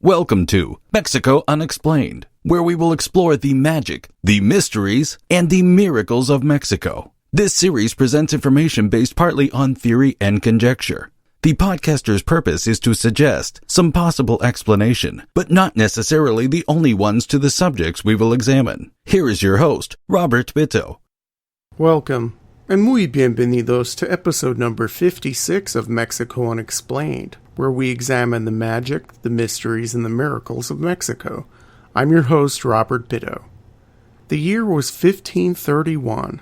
Welcome to Mexico Unexplained, where we will explore the magic, the mysteries, and the miracles of Mexico. This series presents information based partly on theory and conjecture. The podcaster's purpose is to suggest some possible explanation, but not necessarily the only ones to the subjects we will examine. Here is your host, Robert Bitto. Welcome, and muy bienvenidos to episode number 56 of Mexico Unexplained, where we examine the magic, the mysteries, and the miracles of Mexico. I'm your host, Robert Bitto. The year was 1531.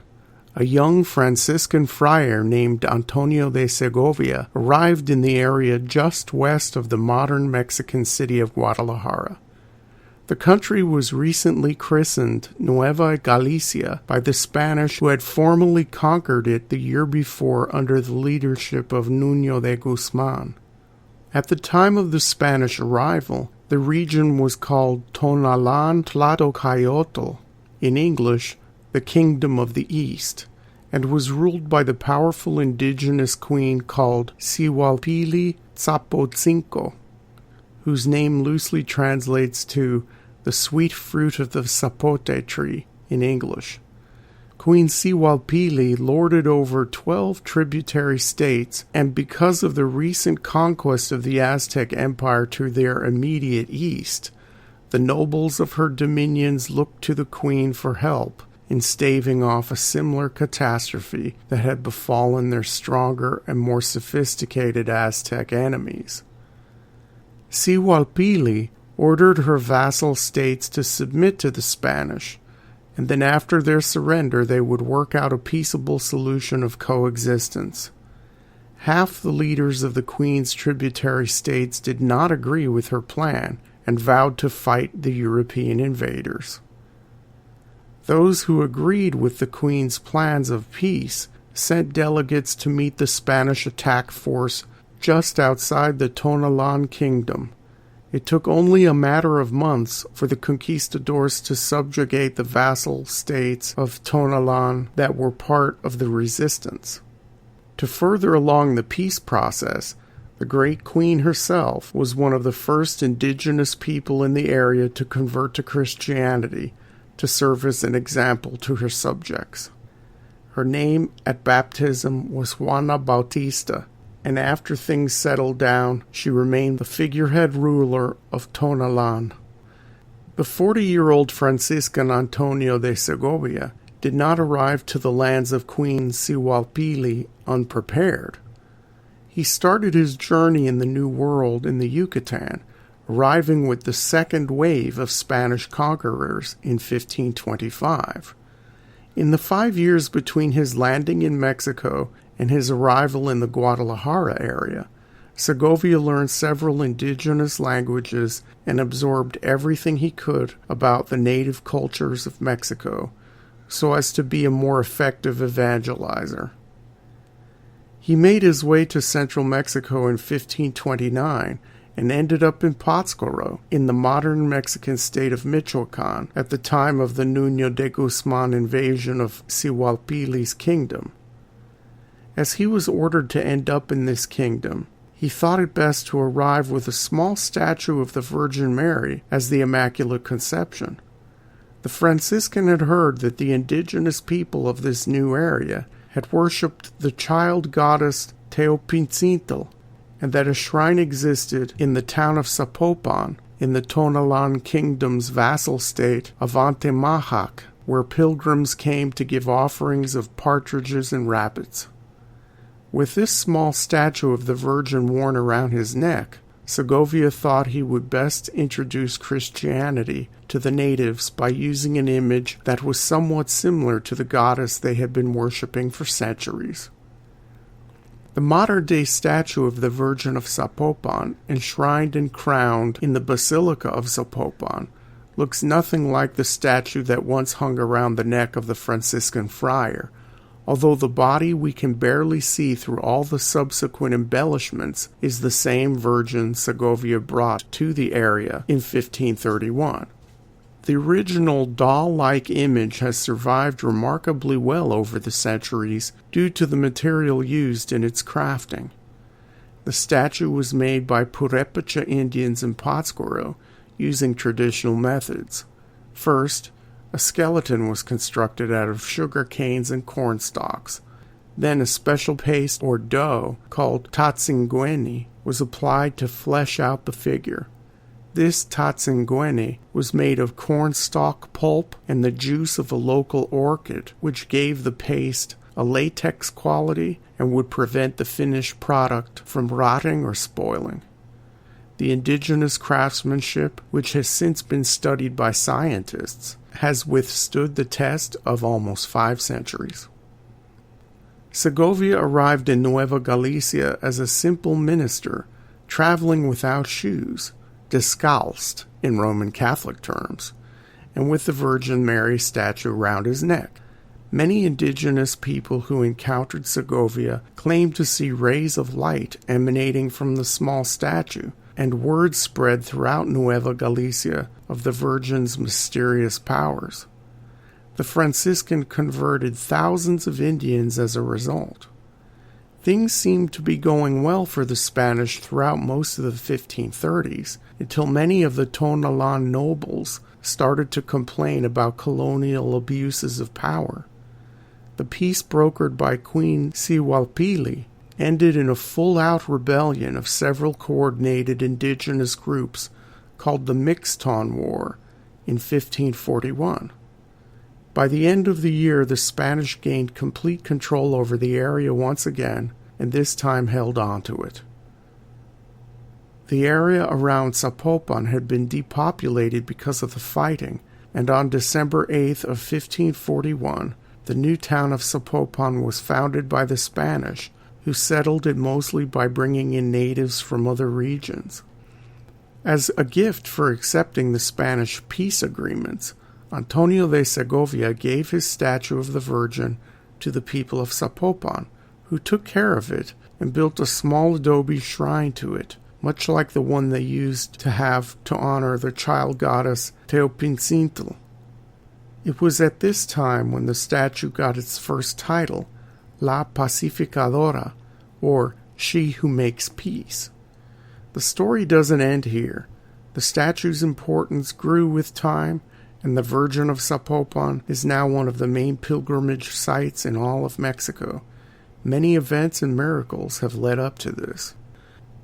A young Franciscan friar named Antonio de Segovia arrived in the area just west of the modern Mexican city of Guadalajara. The country was recently christened Nueva Galicia by the Spanish who had formally conquered it the year before under the leadership of Nuño de Guzman. At the time of the Spanish arrival, the region was called Tonalán Tlahtocayotl, in English, the Kingdom of the East, and was ruled by the powerful indigenous queen called Xihualpili Tzapotzinco, whose name loosely translates to the sweet fruit of the zapote tree in English. Queen Xihualpili lorded over 12 tributary states, and because of the recent conquest of the Aztec Empire to their immediate east, the nobles of her dominions looked to the queen for help in staving off a similar catastrophe that had befallen their stronger and more sophisticated Aztec enemies. Xihualpili ordered her vassal states to submit to the Spanish, and then after their surrender they would work out a peaceable solution of coexistence. Half the leaders of the Queen's tributary states did not agree with her plan and vowed to fight the European invaders. Those who agreed with the Queen's plans of peace sent delegates to meet the Spanish attack force just outside the Tonalán Kingdom. It took only a matter of months for the conquistadors to subjugate the vassal states of Tonalán that were part of the resistance. To further along the peace process, the great queen herself was one of the first indigenous people in the area to convert to Christianity, to serve as an example to her subjects. Her name at baptism was Juana Bautista, and after things settled down, she remained the figurehead ruler of Tonalán. The 40-year-old Franciscan Antonio de Segovia did not arrive to the lands of Queen Xihualpili unprepared. He started his journey in the New World in the Yucatan, arriving with the second wave of Spanish conquerors in 1525. In the 5 years between his landing in Mexico and his arrival in the Guadalajara area, Segovia learned several indigenous languages and absorbed everything he could about the native cultures of Mexico, so as to be a more effective evangelizer. He made his way to central Mexico in 1529 and ended up in Pátzcuaro, in the modern Mexican state of Michoacán, at the time of the Nuño de Guzman invasion of Xihualpili's kingdom. As he was ordered to end up in this kingdom, he thought it best to arrive with a small statue of the Virgin Mary as the Immaculate Conception. The Franciscan had heard that the indigenous people of this new area had worshipped the child goddess Teopincintl, and that a shrine existed in the town of Zapopan, in the Tonalán Kingdom's vassal state of Antemajac, where pilgrims came to give offerings of partridges and rabbits. With this small statue of the Virgin worn around his neck, Segovia thought he would best introduce Christianity to the natives by using an image that was somewhat similar to the goddess they had been worshipping for centuries. The modern-day statue of the Virgin of Zapopan, enshrined and crowned in the Basilica of Zapopan, looks nothing like the statue that once hung around the neck of the Franciscan friar, although the body we can barely see through all the subsequent embellishments is the same Virgin Segovia brought to the area in 1531. The original doll-like image has survived remarkably well over the centuries due to the material used in its crafting. The statue was made by Purepecha Indians in Pátzcuaro using traditional methods. First, a skeleton was constructed out of sugar canes and corn stalks. Then a special paste or dough called tatsingueni was applied to flesh out the figure. This tatsingueni was made of corn stalk pulp and the juice of a local orchid, which gave the paste a latex quality and would prevent the finished product from rotting or spoiling. The indigenous craftsmanship, which has since been studied by scientists, has withstood the test of almost 5 centuries. Segovia arrived in Nueva Galicia as a simple minister, traveling without shoes, descalced in Roman Catholic terms, and with the Virgin Mary statue around his neck. Many indigenous people who encountered Segovia claimed to see rays of light emanating from the small statue, and word spread throughout Nueva Galicia of the Virgin's mysterious powers. The Franciscan converted thousands of Indians as a result. Things seemed to be going well for the Spanish throughout most of the 1530s, until many of the Tonalan nobles started to complain about colonial abuses of power. The peace brokered by Queen Siwalpili ended in a full-out rebellion of several coordinated indigenous groups called the Mixton War in 1541. By the end of the year, the Spanish gained complete control over the area once again, and this time held on to it. The area around Zapopan had been depopulated because of the fighting, and on December 8th of 1541, the new town of Zapopan was founded by the Spanish, who settled it mostly by bringing in natives from other regions. As a gift for accepting the Spanish peace agreements, Antonio de Segovia gave his statue of the Virgin to the people of Zapopan, who took care of it and built a small adobe shrine to it, much like the one they used to have to honor the child goddess Teopincintl. It was at this time when the statue got its first title, La Pacificadora, or She Who Makes Peace. The story doesn't end here. The statue's importance grew with time, and the Virgin of Zapopan is now one of the main pilgrimage sites in all of Mexico. Many events and miracles have led up to this.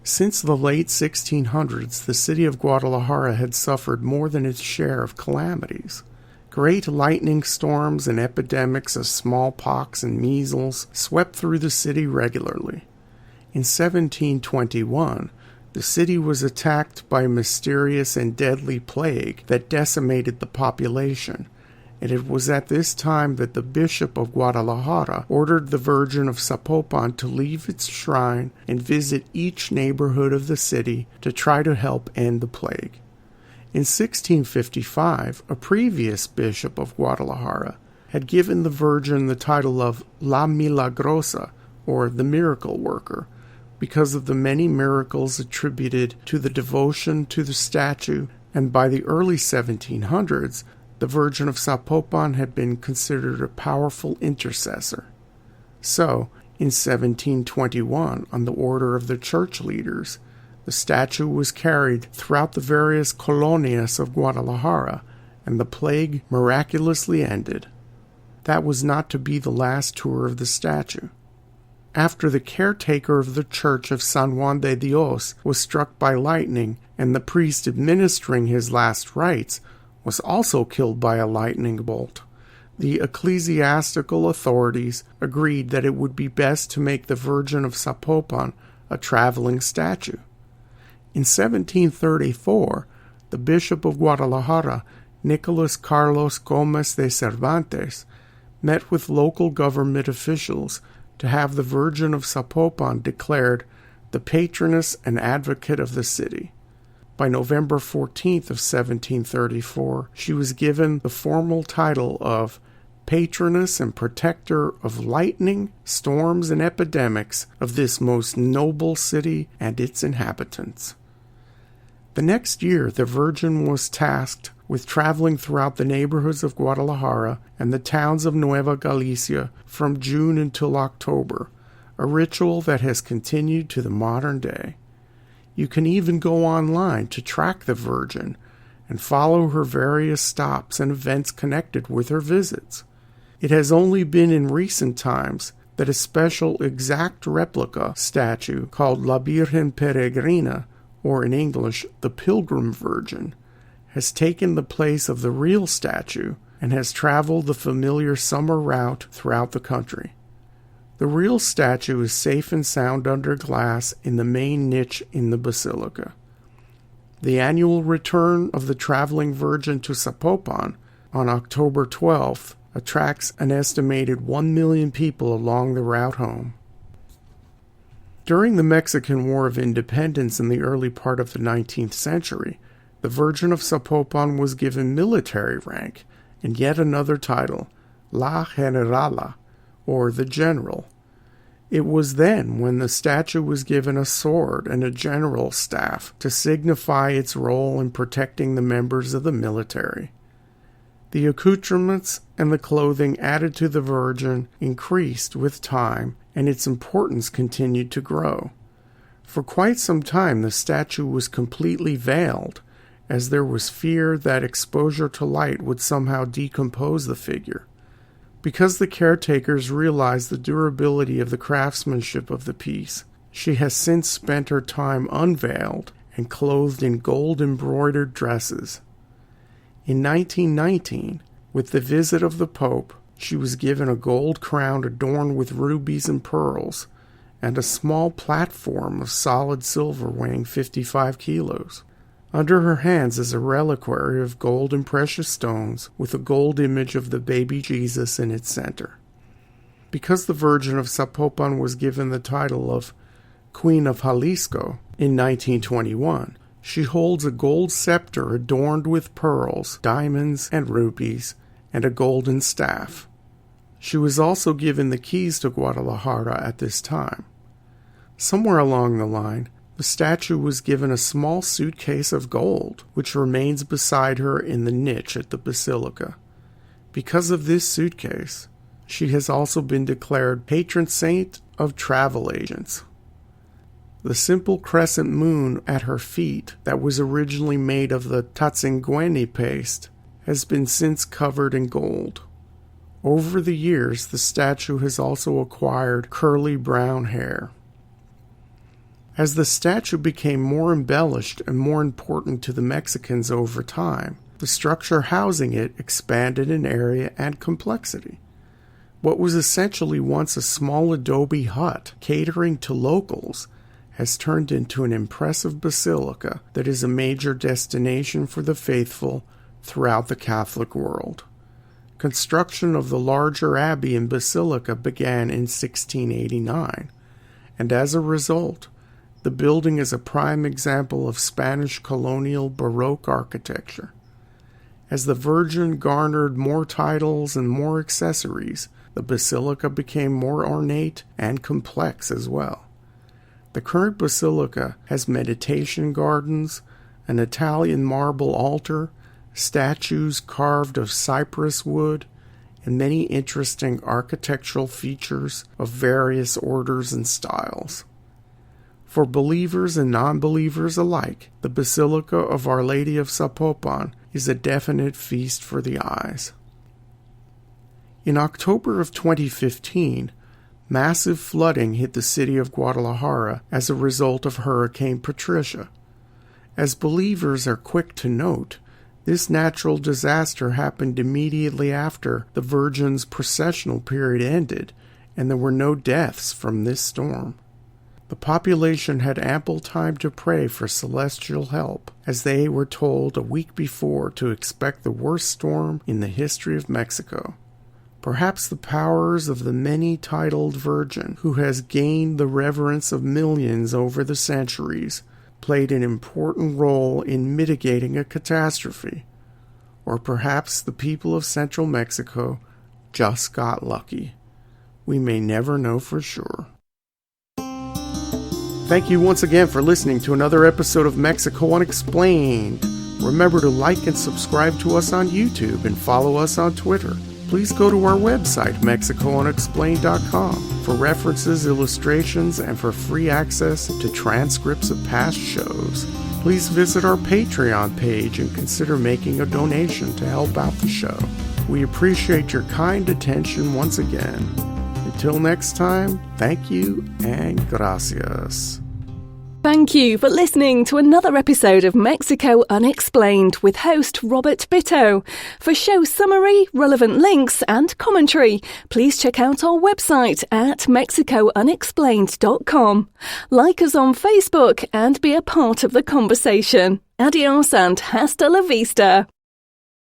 Since the late 1600s, the city of Guadalajara had suffered more than its share of calamities. Great lightning storms and epidemics of smallpox and measles swept through the city regularly. In 1721, the city was attacked by a mysterious and deadly plague that decimated the population, and it was at this time that the Bishop of Guadalajara ordered the Virgin of Zapopan to leave its shrine and visit each neighborhood of the city to try to help end the plague. In 1655, a previous bishop of Guadalajara had given the Virgin the title of La Milagrosa, or the Miracle Worker, because of the many miracles attributed to the devotion to the statue, and by the early 1700s, the Virgin of Zapopan had been considered a powerful intercessor. So, in 1721, on the order of the church leaders, the statue was carried throughout the various colonias of Guadalajara, and the plague miraculously ended. That was not to be the last tour of the statue. After the caretaker of the church of San Juan de Dios was struck by lightning, and the priest administering his last rites was also killed by a lightning bolt, the ecclesiastical authorities agreed that it would be best to make the Virgin of Zapopan a traveling statue. In 1734, the Bishop of Guadalajara, Nicolas Carlos Gómez de Cervantes, met with local government officials to have the Virgin of Zapopan declared the patroness and advocate of the city. By November 14th of 1734, she was given the formal title of patroness and protector of lightning, storms, and epidemics of this most noble city and its inhabitants. The next year, the Virgin was tasked with traveling throughout the neighborhoods of Guadalajara and the towns of Nueva Galicia from June until October, a ritual that has continued to the modern day. You can even go online to track the Virgin and follow her various stops and events connected with her visits. It has only been in recent times that a special exact replica statue called La Virgen Peregrina, or in English, the Pilgrim Virgin, has taken the place of the real statue and has traveled the familiar summer route throughout the country. The real statue is safe and sound under glass in the main niche in the basilica. The annual return of the traveling Virgin to Zapopan on October 12th attracts an estimated 1 million people along the route home. During the Mexican War of Independence in the early part of the 19th century, the Virgin of Zapopan was given military rank and yet another title, La Generala, or the General. It was then when the statue was given a sword and a general's staff to signify its role in protecting the members of the military. The accoutrements and the clothing added to the Virgin increased with time, and its importance continued to grow. For quite some time the statue was completely veiled, as there was fear that exposure to light would somehow decompose the figure. Because the caretakers realized the durability of the craftsmanship of the piece, she has since spent her time unveiled and clothed in gold-embroidered dresses. In 1919, with the visit of the Pope, she was given a gold crown adorned with rubies and pearls, and a small platform of solid silver weighing 55 kilos. Under her hands is a reliquary of gold and precious stones with a gold image of the baby Jesus in its center. Because the Virgin of Zapopan was given the title of Queen of Jalisco in 1921, she holds a gold scepter adorned with pearls, diamonds, and rubies, and a golden staff. She was also given the keys to Guadalajara at this time. Somewhere along the line, the statue was given a small suitcase of gold, which remains beside her in the niche at the basilica. Because of this suitcase, she has also been declared patron saint of travel agents. The simple crescent moon at her feet that was originally made of the tatzingueni paste has been since covered in gold. Over the years, the statue has also acquired curly brown hair. As the statue became more embellished and more important to the Mexicans over time, the structure housing it expanded in area and complexity. What was essentially once a small adobe hut catering to locals has turned into an impressive basilica that is a major destination for the faithful throughout the Catholic world. Construction of the larger abbey and basilica began in 1689, and as a result, the building is a prime example of Spanish colonial Baroque architecture. As the Virgin garnered more titles and more accessories, the basilica became more ornate and complex as well. The current basilica has meditation gardens, an Italian marble altar, statues carved of cypress wood, and many interesting architectural features of various orders and styles. For believers and non-believers alike, the Basilica of Our Lady of Zapopan is a definite feast for the eyes. In October of 2015, massive flooding hit the city of Guadalajara as a result of Hurricane Patricia. As believers are quick to note, this natural disaster happened immediately after the Virgin's processional period ended, and there were no deaths from this storm. The population had ample time to pray for celestial help, as they were told a week before to expect the worst storm in the history of Mexico. Perhaps the powers of the many-titled Virgin, who has gained the reverence of millions over the centuries, played an important role in mitigating a catastrophe. Or perhaps the people of central Mexico just got lucky. We may never know for sure. Thank you once again for listening to another episode of Mexico Unexplained. Remember to like and subscribe to us on YouTube and follow us on Twitter. please go to our website, MexicoUnexplained.com, for references, illustrations, and for free access to transcripts of past shows. Please visit our Patreon page and consider making a donation to help out the show. We appreciate your kind attention once again. Until next time, thank you and gracias. Thank you for listening to another episode of Mexico Unexplained with host Robert Bitto. For show summary, relevant links and commentary, please check out our website at mexicounexplained.com. Like us on Facebook and be a part of the conversation. Adios and hasta la vista.